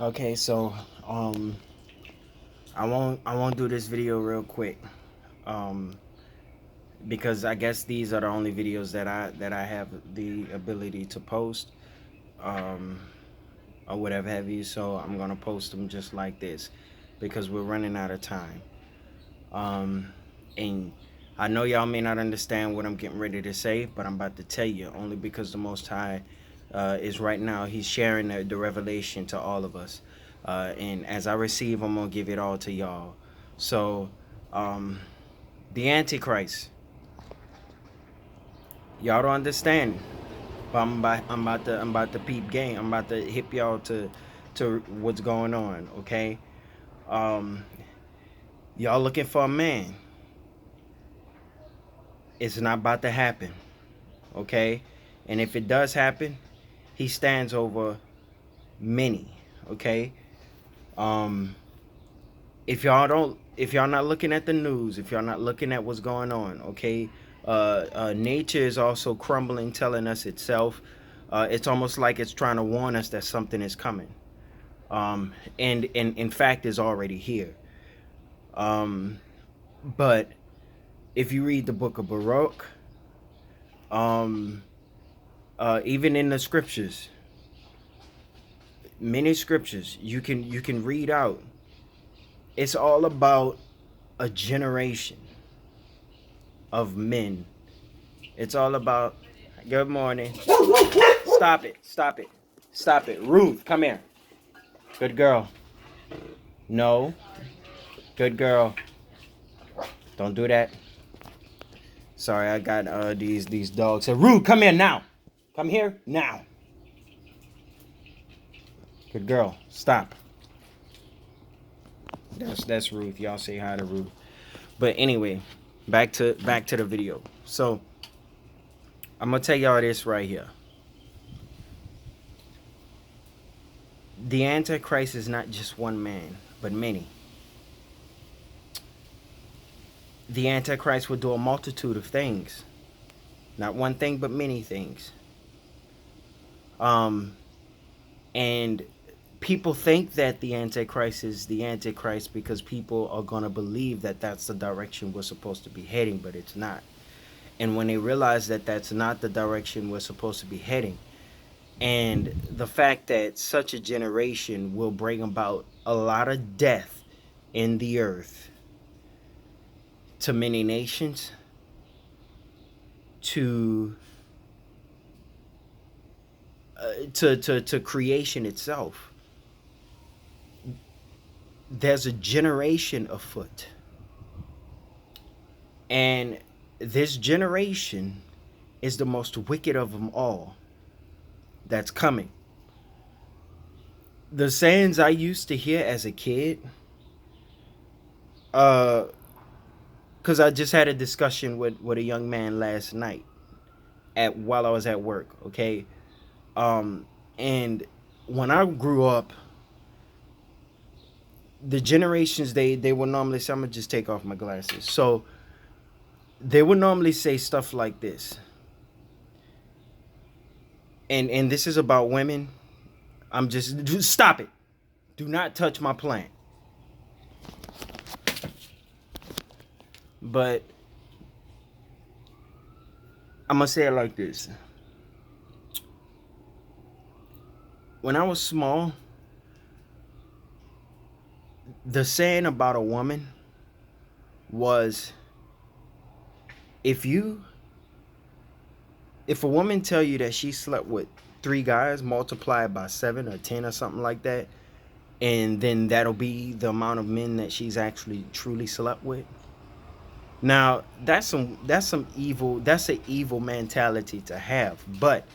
Okay, so I won't do this video real quick. Um because I guess these are the only videos that I have the ability to post. Um or whatever have you. So I'm gonna post them just like this because we're running out of time. And I know y'all may not understand what I'm getting ready to say, but I'm about to tell you only because the Most High is right now. He's sharing the revelation to all of us, and as I receive, I'm gonna give it all to y'all. So, um, the Antichrist, y'all don't understand, but I'm about to peep game. I'm about to hip y'all to what's going on. Okay, um, y'all looking for a man. It's not about to happen. Okay, and if it does happen, he stands over many. Okay, um if y'all not looking at the news, if y'all not looking at what's going on, okay, nature is also crumbling, telling us itself. It's almost like it's trying to warn us that something is coming, and in fact is already here. But if you read the book of Baruch, um even in the scriptures, many scriptures you can read out, it's all about a generation of men. It's all about good morning. Stop it. Stop it. Stop it. Ruth, come here. Good girl. No. Good girl. Don't do that. Sorry, I got these dogs. Say, Ruth, come here now. Come here now. Good girl. Stop. That's Ruth. Y'all say hi to Ruth. But anyway, back to the video. So I'm gonna tell y'all this right here. The Antichrist is not just one man, but many. The Antichrist will do a multitude of things. Not one thing, but many things. Um, and people think that the Antichrist is the Antichrist because people are going to believe that that's the direction we're supposed to be heading, but it's not. And when they realize that that's not the direction we're supposed to be heading, and the fact that such a generation will bring about a lot of death in the earth to many nations, to to creation itself, there's a generation afoot, and this generation is the most wicked of them all that's coming. The sayings I used to hear as a kid, because I just had a discussion with a young man last night while I was at work. Okay, and when I grew up, the generations they would normally say, I'm gonna just take off my glasses. So they would normally say stuff like this, and this is about women. I'm just stop it. Do not touch my plant. But I'm gonna say it like this. When I was small, the saying about a woman was, if you if a woman tell you that she slept with 3 guys, multiply it by 7 or 10 or something like that, and then that'll be the amount of men that she's actually truly slept with. Now that's some evil, that's an evil mentality to have. But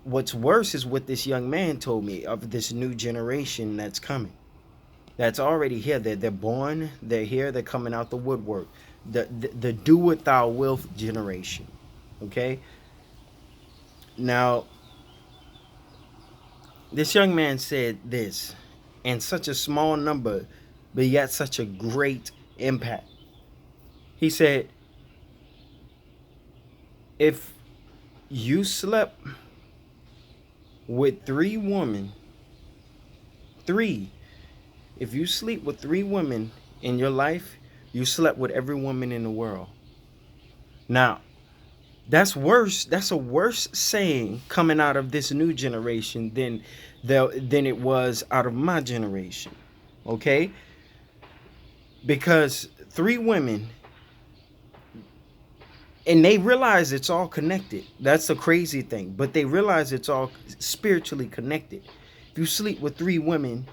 what's worse is what this young man told me of this new generation that's coming. That's already here. They're born, they're here, they're coming out the woodwork. The do what thou wilt generation. Okay? Now, this young man said this, and such a small number, but yet such a great impact. He said, if you slept with 3 women three, if you sleep with three women in your life, you slept with every woman in the world. Now, that's worse. That's a worse saying coming out of this new generation than it was out of my generation. Okay? Because three women, and they realize it's all connected. That's the crazy thing. But they realize it's all spiritually connected. If you sleep with three women,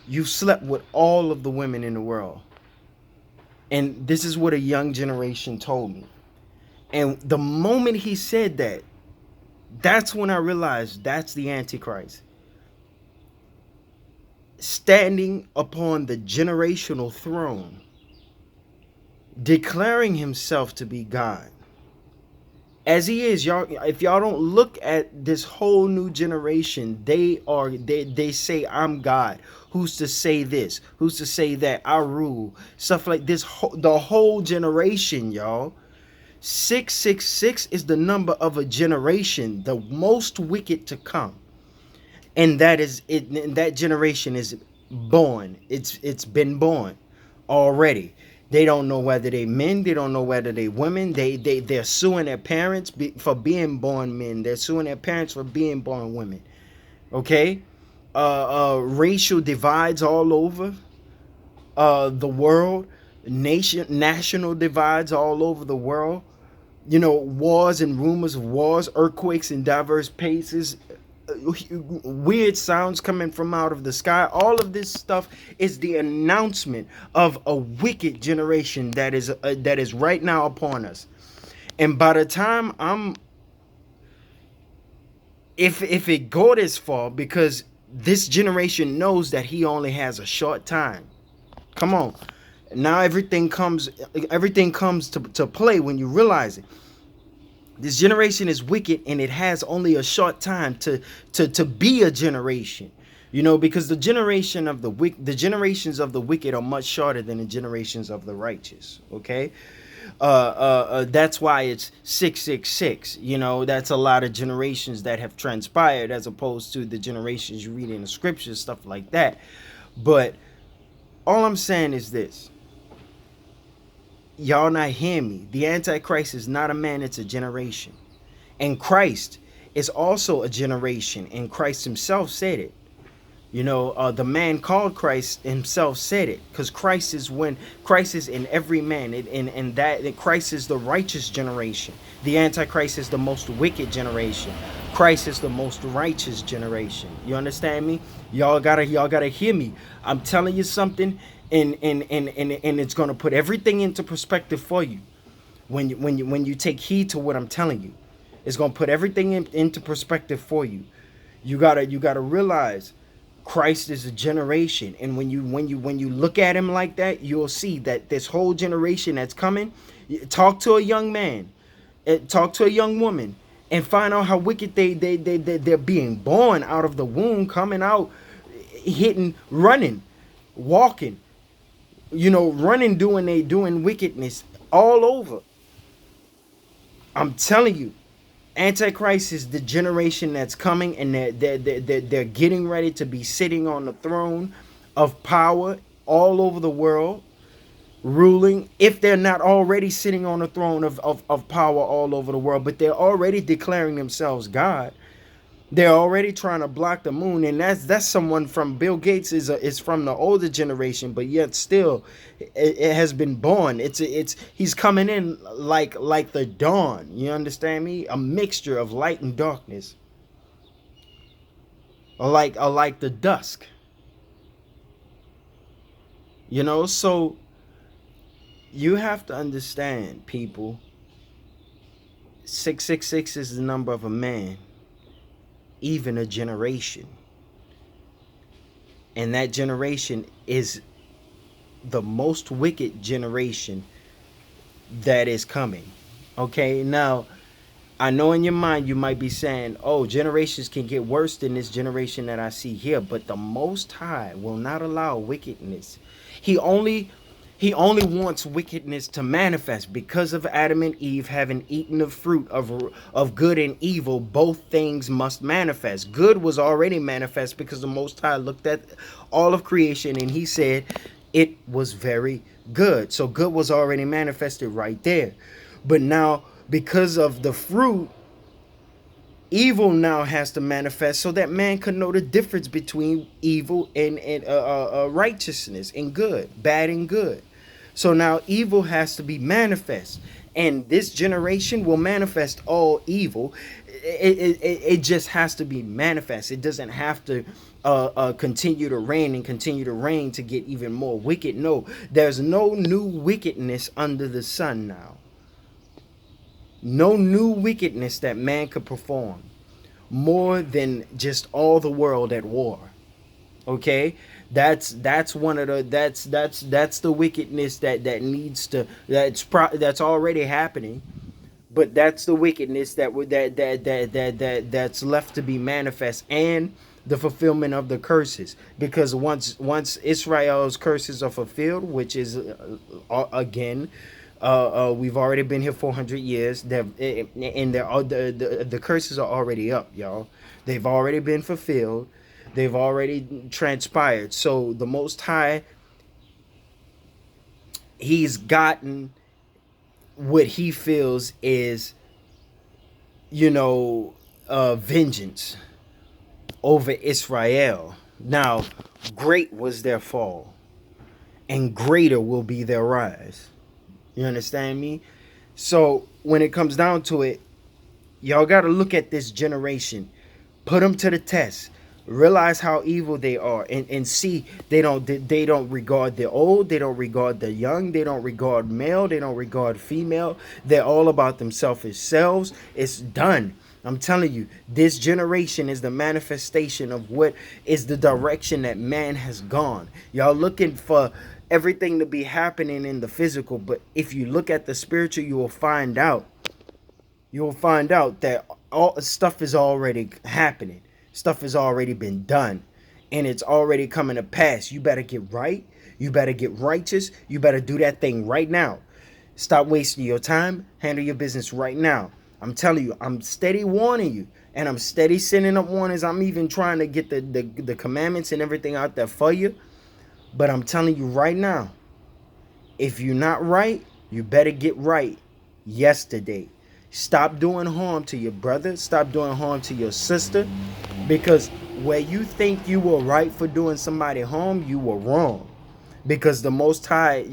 you slept with all of the women in the world. And this is what a young generation told me. And the moment he said that, that's when I realized that's the Antichrist. Standing upon the generational throne, declaring himself to be God. As he is, y'all, if y'all don't look at this whole new generation, they say I'm God. Who's to say this? Who's to say that? I rule. Stuff like this, the whole generation, y'all. 666 is the number of a generation, the most wicked to come. And that is it. And that generation is born. It's been born already. They don't know whether they men. They don't know whether they women. They're suing their parents for being born men. They're suing their parents for being born women. Okay, racial divides all over the world. National divides all over the world. You know, wars and rumors of wars, earthquakes in diverse places, weird sounds coming from out of the sky. All of this stuff is the announcement of a wicked generation that is right now upon us. And by the time if it go this far, because this generation knows that he only has a short time. Come on. Now everything comes to play when you realize it. This generation is wicked, and it has only a short time to be a generation. You know, because the generations of the wicked are much shorter than the generations of the righteous. Okay, that's why it's 666. You know, that's a lot of generations that have transpired, as opposed to the generations you read in the scriptures, stuff like that. But all I'm saying is this. Y'all not hear me. The Antichrist is not a man, it's a generation. And Christ is also a generation. And Christ himself said it. You know, the man called Christ himself said it. Because Christ is in every man. And that Christ is the righteous generation. The Antichrist is the most wicked generation. Christ is the most righteous generation. You understand me? Y'all gotta hear me. I'm telling you something. And it's going to put everything into perspective for you when you take heed to what I'm telling you. It's going to put everything into perspective for you. You gotta realize Christ is a generation, and when you look at him like that, you'll see that this whole generation that's coming. Talk to a young man, talk to a young woman, and find out how wicked they're being born out of the womb, coming out, hitting, running, walking. You know, running, doing wickedness all over. I'm telling you, Antichrist is the generation that's coming, and they're getting ready to be sitting on the throne of power all over the world, ruling. If they're not already sitting on the throne of power all over the world, but they're already declaring themselves God. They're already trying to block the moon, and that's someone from Bill Gates is from the older generation, but yet still, it has been born. He's coming in like the dawn. You understand me? A mixture of light and darkness, or like the dusk. You know, so you have to understand, people. 666 is the number of a man. Even a generation, and that generation is the most wicked generation that is coming. Okay, now I know in your mind you might be saying, oh, generations can get worse than this generation that I see here, but the Most High will not allow wickedness. He only He only wants wickedness to manifest because of Adam and Eve having eaten the fruit of good and evil. Both things must manifest. Good was already manifest because the Most High looked at all of creation and he said it was very good. So good was already manifested right there. But now, because of the fruit, evil now has to manifest so that man could know the difference between evil and righteousness and good, bad and good. So now evil has to be manifest, and this generation will manifest all evil. It just has to be manifest. It doesn't have to continue to reign and continue to reign to get even more wicked. No, there's no new wickedness under the sun now. No new wickedness that man could perform more than just all the world at war. Okay, that's one of the that's the wickedness that needs to that's already happening, but that's the wickedness that's left to be manifest, and the fulfillment of the curses. Because once Israel's curses are fulfilled, which is again, we've already been here 400 years. And the curses are already up, y'all. They've already been fulfilled. They've already transpired. So the Most High, he's gotten what he feels is, vengeance over Israel. Now, great was their fall, and greater will be their rise. You understand me? So when it comes down to it, y'all got to look at this generation, put them to the test, realize how evil they are, and see they don't regard the old, they don't regard the young, they don't regard male, they don't regard female. They're all about themselves. It's done. I'm telling you, this generation is the manifestation of what is the direction that man has gone. Y'all looking for everything to be happening in the physical, but if you look at the spiritual, you will find out that all stuff is already happening. Stuff has already been done, and it's already coming to pass. You better get right. You better get righteous. You better do that thing right now. Stop wasting your time. Handle your business right now. I'm telling you, I'm steady warning you, and I'm steady sending up warnings. I'm even trying to get the commandments and everything out there for you. But I'm telling you right now, if you're not right, you better get right yesterday. Stop doing harm to your brother. Stop doing harm to your sister. Because where you think you were right for doing somebody harm, you were wrong. Because the Most High,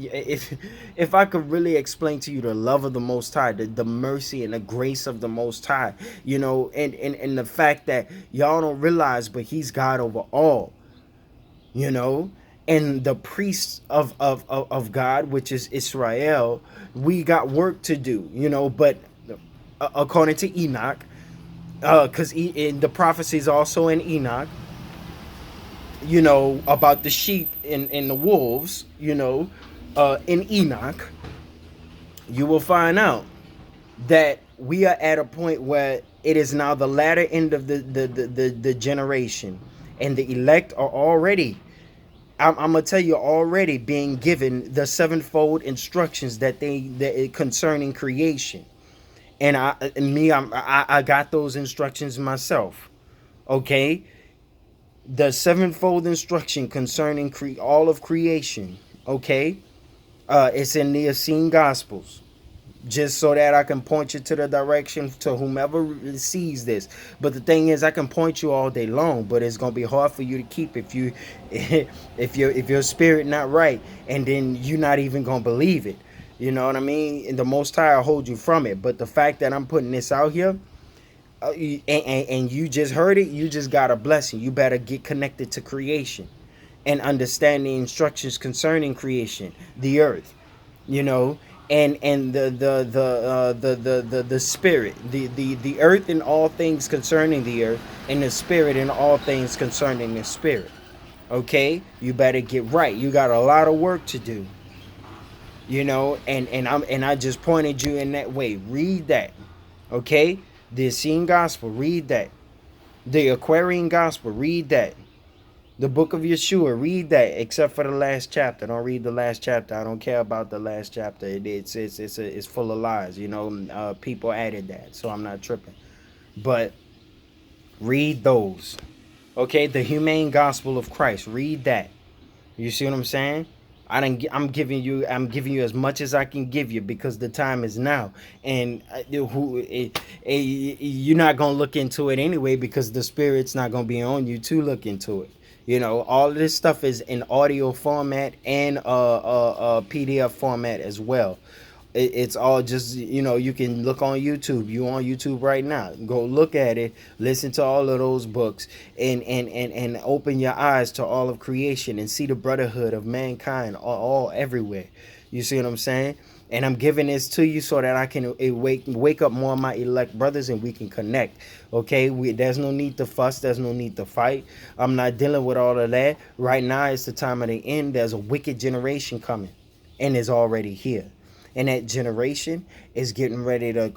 if I could really explain to you the love of the Most High, the mercy and the grace of the Most High, and the fact that y'all don't realize, but he's God over all, and the priests of God, which is Israel, we got work to do, but according to Enoch, because in the prophecies also in Enoch, about the sheep and the wolves, in Enoch, you will find out that we are at a point where it is now the latter end of the generation, and the elect are already, I'm gonna tell you, already being given the sevenfold instructions that concerning creation. And I got those instructions myself. Okay, the sevenfold instruction concerning all of creation. Okay, it's in the Essene Gospels, just so that I can point you to the direction to whomever sees this. But the thing is, I can point you all day long, but it's gonna be hard for you to keep if you if your spirit not right, and then you're not even gonna believe it. You know what I mean? And the Most High will hold you from it. But the fact that I'm putting this out here, and you just heard it, you just got a blessing. You better get connected to creation and understand the instructions concerning creation, the earth, and the spirit, the earth and all things concerning the earth, and the spirit and all things concerning the spirit. Okay, you better get right. You got a lot of work to do. And I just pointed you in that way. Read that. Okay? The Essene Gospel, read that. The Aquarian Gospel, read that. The book of Yeshua. Read that, except for the last chapter. Don't read the last chapter. I don't care about the last chapter. It's full of lies. You know, people added that, so I'm not tripping. But read those. Okay, the humane gospel of Christ. Read that. You see what I'm saying? I'm giving you as much as I can give you because the time is now, and you're not gonna look into it anyway because the spirit's not gonna be on you to look into it. You know, all of this stuff is in audio format and PDF format as well. It's all just, you know, you can look on YouTube. You on YouTube right now, go look at it, listen to all of those books, and open your eyes to all of creation and see the brotherhood of mankind all everywhere. You see what I'm saying? And I'm giving this to you so that I can wake up more of my elect brothers and we can connect. Okay, there's no need to fuss, there's no need to fight. I'm not dealing with all of that right now. It's the time of the end. There's a wicked generation coming and is already here, and that generation is getting ready to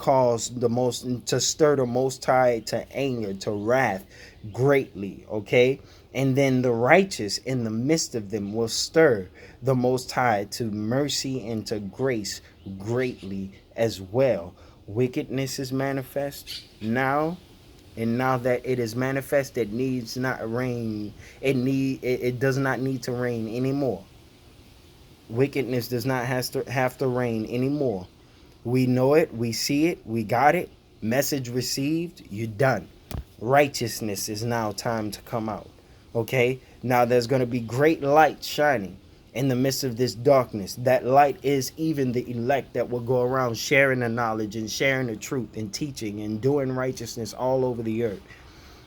stir the most high to anger, to wrath greatly. Okay, and then the righteous in the midst of them will stir the most high to mercy and to grace greatly as well. Wickedness is manifest now, and now that it is manifest, it needs not reign. It does not need to reign anymore. Wickedness does not have to reign anymore. We know it, we see it, we got it. Message received, you're done. Righteousness is now time to come out. Okay? Now there's going to be great light shining in the midst of this darkness. That light is even the elect that will go around sharing the knowledge and sharing the truth and teaching and doing righteousness all over the earth.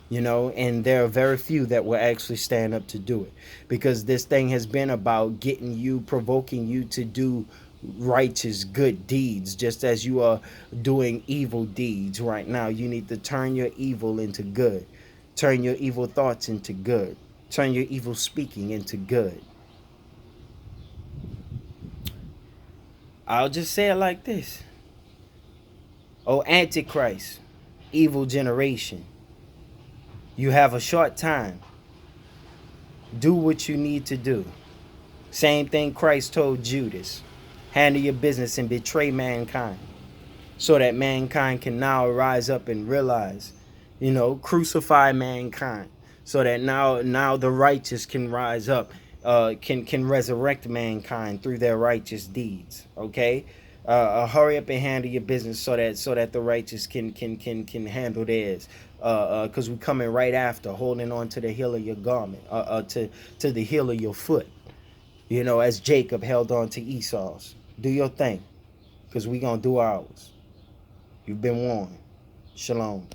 You know, and there are very few that will actually stand up to do it, because this thing has been about getting you, provoking you to do righteous good deeds, just as you are doing evil deeds right now. You need to turn your evil into good, turn your evil thoughts into good, turn your evil speaking into good. I'll just say it like this: oh, Antichrist, evil generation, you have a short time. Do what you need to do. Same thing Christ told Judas: handle your business and betray mankind, so that mankind can now rise up and realize, you know, crucify mankind, so that now the righteous can rise up, can resurrect mankind through their righteous deeds. Okay, hurry up and handle your business so that the righteous can handle theirs. Because we're coming right after, holding on to the heel of your garment, to the heel of your foot. You know, as Jacob held on to Esau's. Do your thing, because we gonna do ours. You've been warned. Shalom.